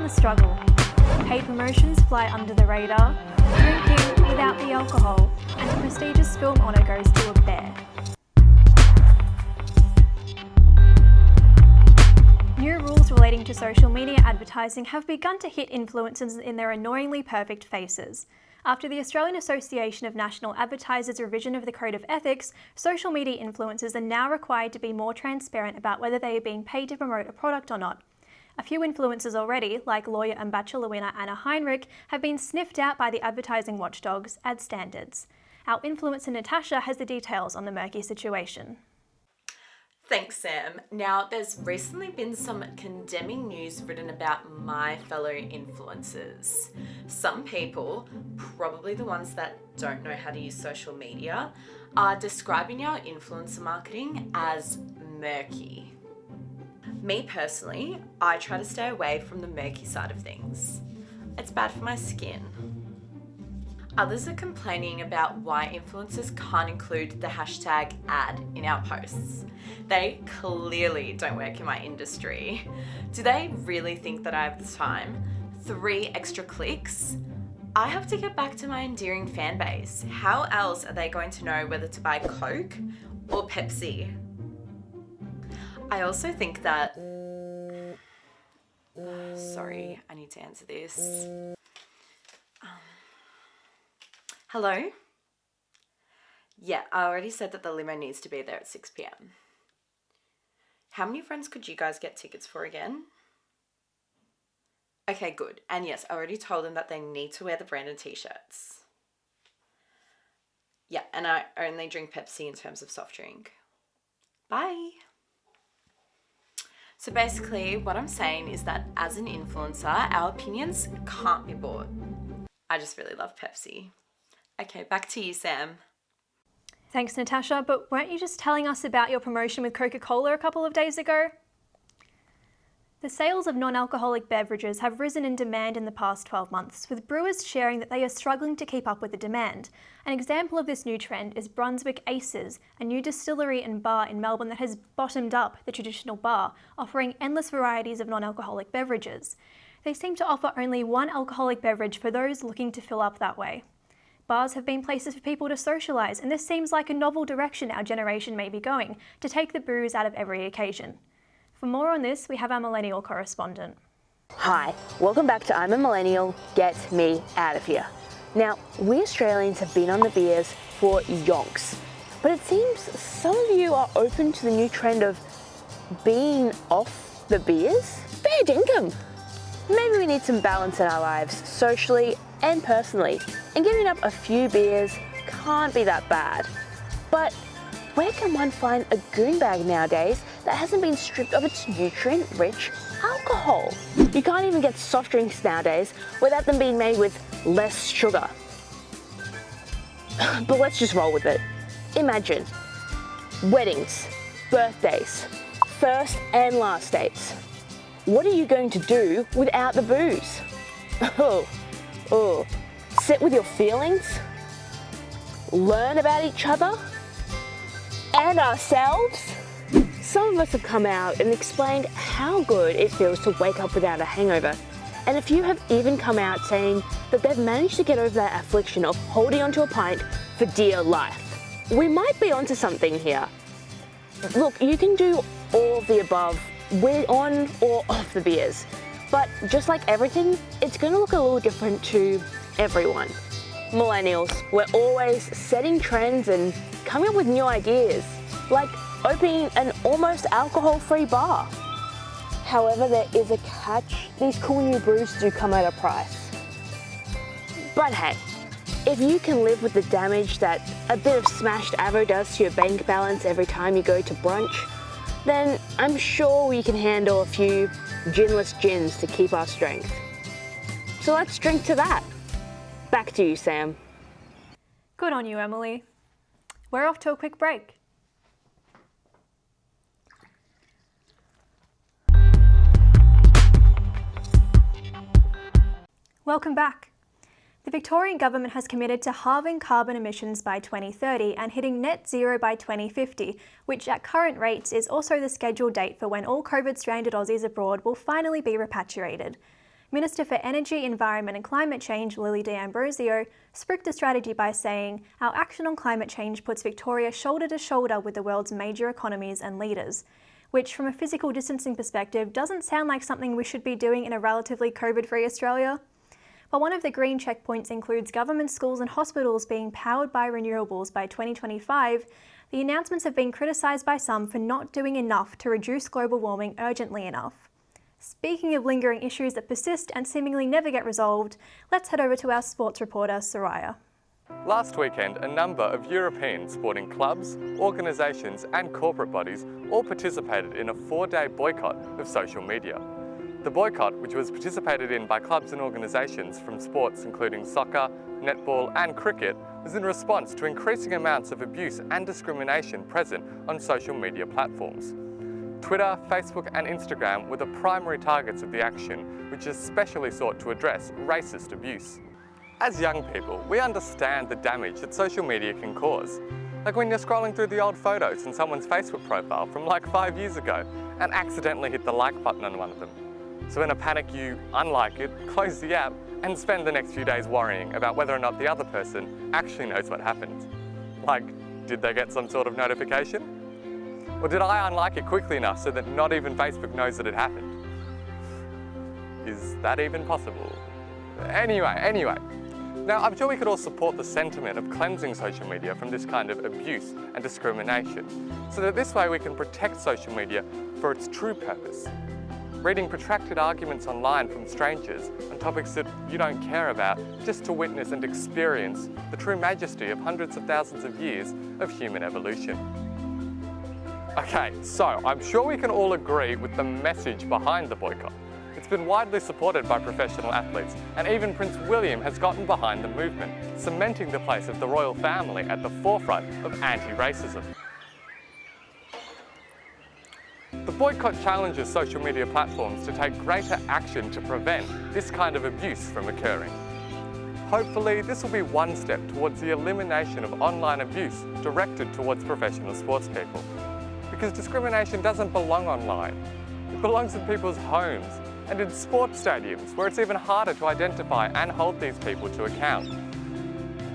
on the struggle. Paid promotions fly under the radar, drinking without the alcohol, and a prestigious film honour goes to a bear. New rules relating to social media advertising have begun to hit influencers in their annoyingly perfect faces. After the Australian Association of National Advertisers' revision of the Code of Ethics, social media influencers are now required to be more transparent about whether they are being paid to promote a product or not. A few influencers already, like lawyer and Bachelor winner Anna Heinrich, have been sniffed out by the advertising watchdogs, Ad Standards. Our influencer Natasha has the details on the murky situation. Thanks, Sam. Now, there's recently been some condemning news written about my fellow influencers. Some people, probably the ones that don't know how to use social media, are describing our influencer marketing as murky. Me personally, I try to stay away from the murky side of things. It's bad for my skin. Others are complaining about why influencers can't include the hashtag ad in our posts. They clearly don't work in my industry. Do they really think that I have the time? 3 extra clicks? I have to get back to my endearing fan base. How else are they going to know whether to buy Coke or Pepsi? I also think that... Sorry, I need to answer this. Hello? Yeah, I already said that the limo needs to be there at 6 p.m. How many friends could you guys get tickets for again? Okay, good. And yes, I already told them that they need to wear the branded t-shirts. Yeah, and I only drink Pepsi in terms of soft drink. Bye. So basically, what I'm saying is that as an influencer, our opinions can't be bought. I just really love Pepsi. Okay, back to you, Sam. Thanks, Natasha, but weren't you just telling us about your promotion with Coca-Cola a couple of days ago? The sales of non-alcoholic beverages have risen in demand in the past 12 months, with brewers sharing that they are struggling to keep up with the demand. An example of this new trend is Brunswick Aces, a new distillery and bar in Melbourne that has bottomed up the traditional bar, offering endless varieties of non-alcoholic beverages. They seem to offer only one alcoholic beverage for those looking to fill up that way. Bars have been places for people to socialise, and this seems like a novel direction our generation may be going, to take the booze out of every occasion. For more on this, we have our Millennial Correspondent. Hi, welcome back to I'm a Millennial, Get Me Out of Here. Now, we Australians have been on the beers for yonks, but it seems some of you are open to the new trend of being off the beers? Fair dinkum! Maybe we need some balance in our lives, socially and personally, and giving up a few beers can't be that bad. But where can one find a goon bag nowadays that hasn't been stripped of its nutrient-rich alcohol? You can't even get soft drinks nowadays without them being made with less sugar. But let's just roll with it. Imagine weddings, birthdays, first and last dates. What are you going to do without the booze? Sit with your feelings? Learn about each other? And ourselves? Some of us have come out and explained how good it feels to wake up without a hangover. And a few have even come out saying that they've managed to get over that affliction of holding onto a pint for dear life. We might be onto something here. Look, you can do all of the above on or off the beers. But just like everything, it's going to look a little different to everyone. Millennials, we're always setting trends and coming up with new ideas, like opening an almost alcohol-free bar. However, there is a catch. These cool new brews do come at a price. But hey, if you can live with the damage that a bit of smashed avo does to your bank balance every time you go to brunch, then I'm sure we can handle a few ginless gins to keep our strength. So let's drink to that. Back to you, Sam. Good on you, Emily. We're off to a quick break. Welcome back. The Victorian Government has committed to halving carbon emissions by 2030 and hitting net zero by 2050, which at current rates is also the scheduled date for when all COVID-stranded Aussies abroad will finally be repatriated. Minister for Energy, Environment and Climate Change, Lily D'Ambrosio, sprigged a strategy by saying, "Our action on climate change puts Victoria shoulder to shoulder with the world's major economies and leaders," which from a physical distancing perspective doesn't sound like something we should be doing in a relatively COVID-free Australia. While one of the green checkpoints includes government schools and hospitals being powered by renewables by 2025, the announcements have been criticised by some for not doing enough to reduce global warming urgently enough. Speaking of lingering issues that persist and seemingly never get resolved, let's head over to our sports reporter, Soraya. Last weekend, a number of European sporting clubs, organisations and corporate bodies all participated in a 4-day boycott of social media. The boycott, which was participated in by clubs and organisations from sports including soccer, netball and cricket, was in response to increasing amounts of abuse and discrimination present on social media platforms. Twitter, Facebook and Instagram were the primary targets of the action, which especially sought to address racist abuse. As young people, we understand the damage that social media can cause. Like when you're scrolling through the old photos in someone's Facebook profile from like 5 years ago and accidentally hit the like button on one of them. So in a panic you unlike it, close the app and spend the next few days worrying about whether or not the other person actually knows what happened. Like, did they get some sort of notification? Or did I unlike it quickly enough so that not even Facebook knows that it happened? Is that even possible? Anyway. Now, I'm sure we could all support the sentiment of cleansing social media from this kind of abuse and discrimination, so that this way we can protect social media for its true purpose. Reading protracted arguments online from strangers on topics that you don't care about, just to witness and experience the true majesty of hundreds of thousands of years of human evolution. Okay, so I'm sure we can all agree with the message behind the boycott. It's been widely supported by professional athletes, and even Prince William has gotten behind the movement, cementing the place of the royal family at the forefront of anti-racism. The boycott challenges social media platforms to take greater action to prevent this kind of abuse from occurring. Hopefully, this will be one step towards the elimination of online abuse directed towards professional sportspeople. Because discrimination doesn't belong online. It belongs in people's homes and in sports stadiums, where it's even harder to identify and hold these people to account.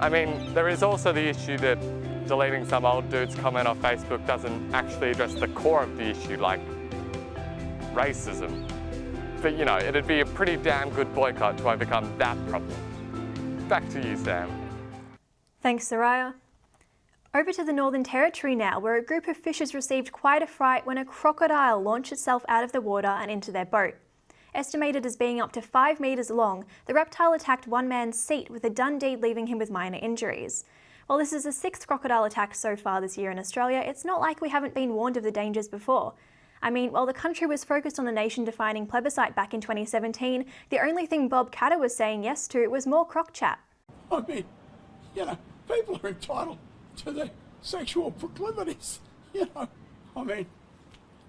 I mean, there is also the issue that deleting some old dude's comment on Facebook doesn't actually address the core of the issue, like racism. But you know, it'd be a pretty damn good boycott to overcome that problem. Back to you, Sam. Thanks, Soraya. Over to the Northern Territory now, where a group of fishers received quite a fright when a crocodile launched itself out of the water and into their boat. Estimated as being up to 5 metres long, the reptile attacked one man's seat, with a done deed leaving him with minor injuries. While this is the 6th crocodile attack so far this year in Australia, it's not like we haven't been warned of the dangers before. I mean, while the country was focused on a nation-defining plebiscite back in 2017, the only thing Bob Katter was saying yes to was more croc chat. I mean, you know, people are entitled to their sexual proclivities, you know. I mean,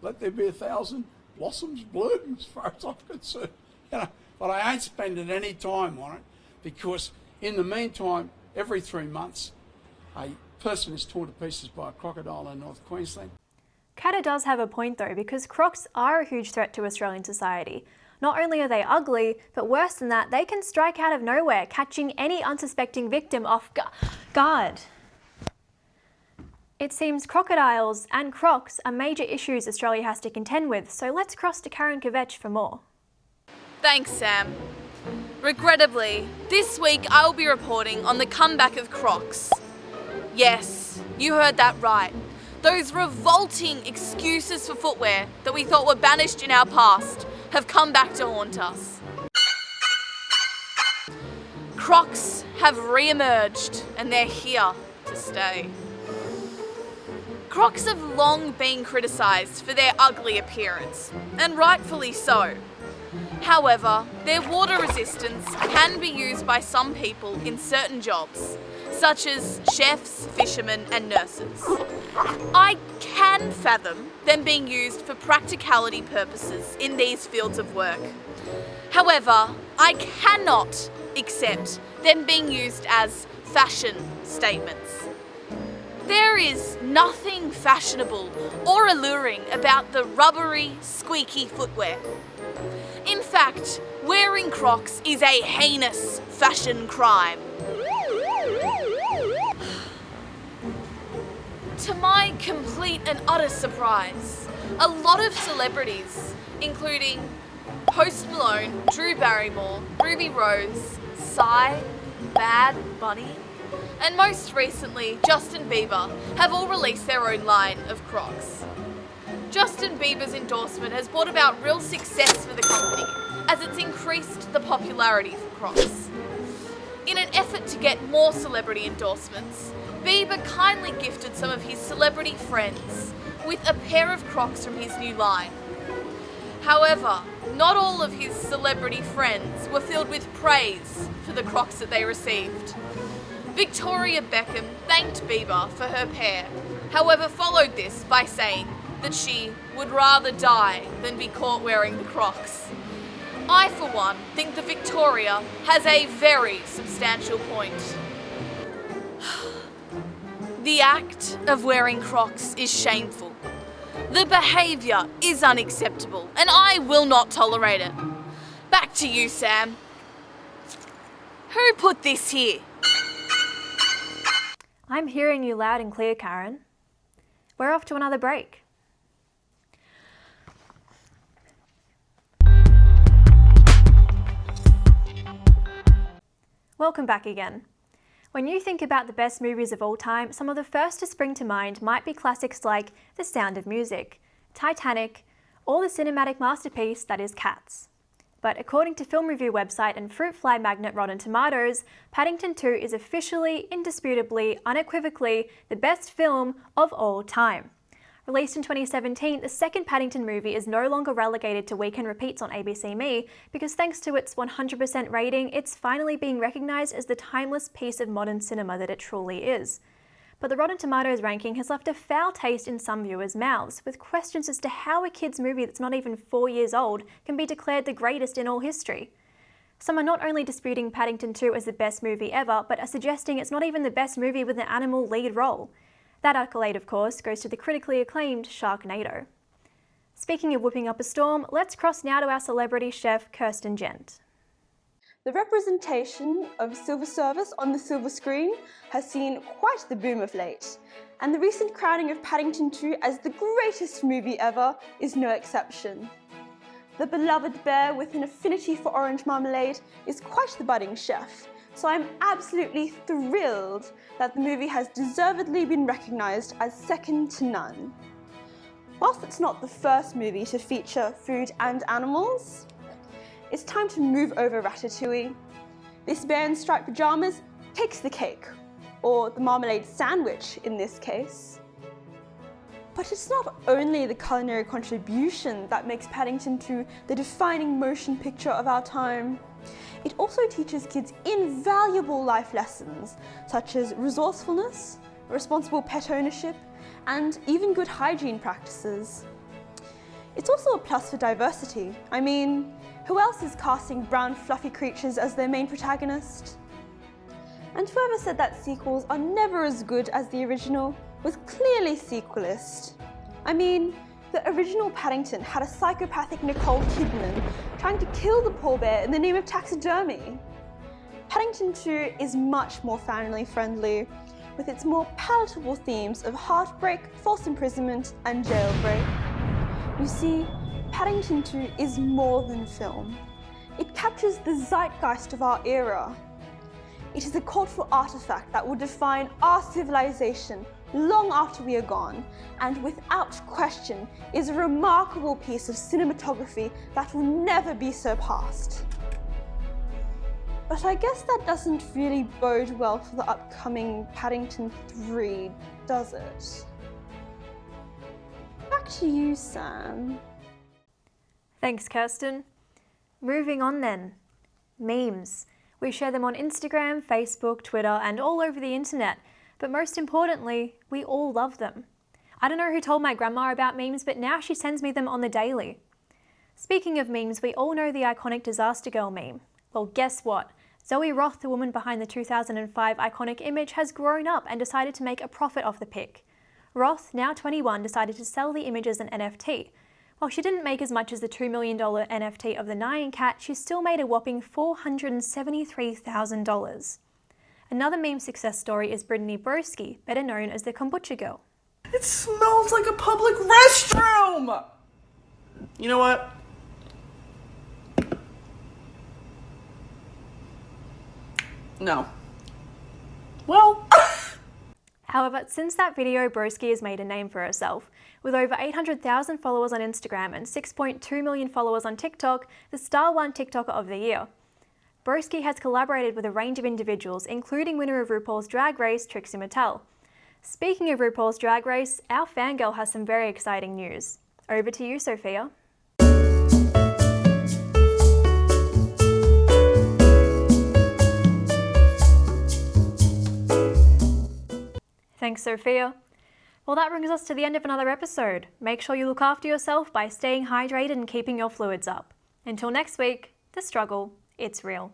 let there be 1,000 blossoms bloom as far as I'm concerned, you know. But I ain't spending any time on it, because in the meantime, every 3 months, a person is torn to pieces by a crocodile in North Queensland. Katter does have a point though, because crocs are a huge threat to Australian society. Not only are they ugly, but worse than that, they can strike out of nowhere, catching any unsuspecting victim off guard. It seems crocodiles and crocs are major issues Australia has to contend with, so let's cross to Karen Kvetch for more. Thanks, Sam. Regrettably, this week I will be reporting on the comeback of Crocs. Yes, you heard that right. Those revolting excuses for footwear that we thought were banished in our past have come back to haunt us. Crocs have re-emerged and they're here to stay. Crocs have long been criticised for their ugly appearance, and rightfully so. However, their water resistance can be used by some people in certain jobs, such as chefs, fishermen and nurses. I can fathom them being used for practicality purposes in these fields of work. However, I cannot accept them being used as fashion statements. There is nothing fashionable or alluring about the rubbery, squeaky footwear. In fact, wearing Crocs is a heinous fashion crime. To my complete and utter surprise, a lot of celebrities, including Post Malone, Drew Barrymore, Ruby Rose, Psy, Bad Bunny, and most recently Justin Bieber, have all released their own line of Crocs. Justin Bieber's endorsement has brought about real success for the company, as it's increased the popularity for Crocs. In an effort to get more celebrity endorsements, Bieber kindly gifted some of his celebrity friends with a pair of Crocs from his new line. However, not all of his celebrity friends were filled with praise for the Crocs that they received. Victoria Beckham thanked Bieber for her pair, however followed this by saying that she would rather die than be caught wearing the Crocs. I, for one, think that Victoria has a very substantial point. The act of wearing Crocs is shameful. The behaviour is unacceptable, and I will not tolerate it. Back to you, Sam. Who put this here? I'm hearing you loud and clear, Karen. We're off to another break. Welcome back again. When you think about the best movies of all time, some of the first to spring to mind might be classics like The Sound of Music, Titanic, or the cinematic masterpiece that is Cats. But according to film review website and fruit fly magnet Rotten Tomatoes, Paddington 2 is officially, indisputably, unequivocally the best film of all time. Released in 2017, the second Paddington movie is no longer relegated to weekend repeats on ABC Me because thanks to its 100% rating, it's finally being recognised as the timeless piece of modern cinema that it truly is. But the Rotten Tomatoes ranking has left a foul taste in some viewers' mouths, with questions as to how a kids' movie that's not even 4 years old can be declared the greatest in all history. Some are not only disputing Paddington 2 as the best movie ever, but are suggesting it's not even the best movie with an animal lead role. That accolade, of course, goes to the critically acclaimed Sharknado. Speaking of whipping up a storm, let's cross now to our celebrity chef, Kirsten Gent. The representation of silver service on the silver screen has seen quite the boom of late, and the recent crowning of Paddington 2 as the greatest movie ever is no exception. The beloved bear with an affinity for orange marmalade is quite the budding chef, so I'm absolutely thrilled that the movie has deservedly been recognised as second to none. Whilst it's not the first movie to feature food and animals, it's time to move over Ratatouille. This bear in striped pyjamas takes the cake, or the marmalade sandwich in this case. But it's not only the culinary contribution that makes Paddington 2 the defining motion picture of our time. It also teaches kids invaluable life lessons, such as resourcefulness, responsible pet ownership, and even good hygiene practices. It's also a plus for diversity. I mean, who else is casting brown fluffy creatures as their main protagonist? And whoever said that sequels are never as good as the original was clearly sequelist. I mean, the original Paddington had a psychopathic Nicole Kidman trying to kill the poor bear in the name of taxidermy. Paddington 2 is much more family friendly, with its more palatable themes of heartbreak, false imprisonment, and jailbreak. You see, Paddington 2 is more than film. It captures the zeitgeist of our era. It is a cultural artifact that will define our civilization long after we are gone, and without question is a remarkable piece of cinematography that will never be surpassed. But I guess that doesn't really bode well for the upcoming Paddington 3, does it? Back to you, Sam. Thanks, Kirsten. Moving on then. Memes. We share them on Instagram, Facebook, Twitter, and all over the internet. But most importantly, we all love them. I don't know who told my grandma about memes, but now she sends me them on the daily. Speaking of memes, we all know the iconic Disaster Girl meme. Well, guess what? Zoe Roth, the woman behind the 2005 iconic image, has grown up and decided to make a profit off the pic. Roth, now 21, decided to sell the image as an NFT. While she didn't make as much as the $2 million NFT of the Nyan cat, she still made a whopping $473,000. Another meme success story is Brittany Broski, better known as the Kombucha Girl. It smells like a public restroom! You know what? No. Well... However, since that video, Broski has made a name for herself. With over 800,000 followers on Instagram and 6.2 million followers on TikTok, the star won TikToker of the Year. Broski has collaborated with a range of individuals, including winner of RuPaul's Drag Race, Trixie Mattel. Speaking of RuPaul's Drag Race, our fangirl has some very exciting news. Over to you, Sophia. Thanks, Sophia. Well, that brings us to the end of another episode. Make sure you look after yourself by staying hydrated and keeping your fluids up. Until next week, the struggle, it's real.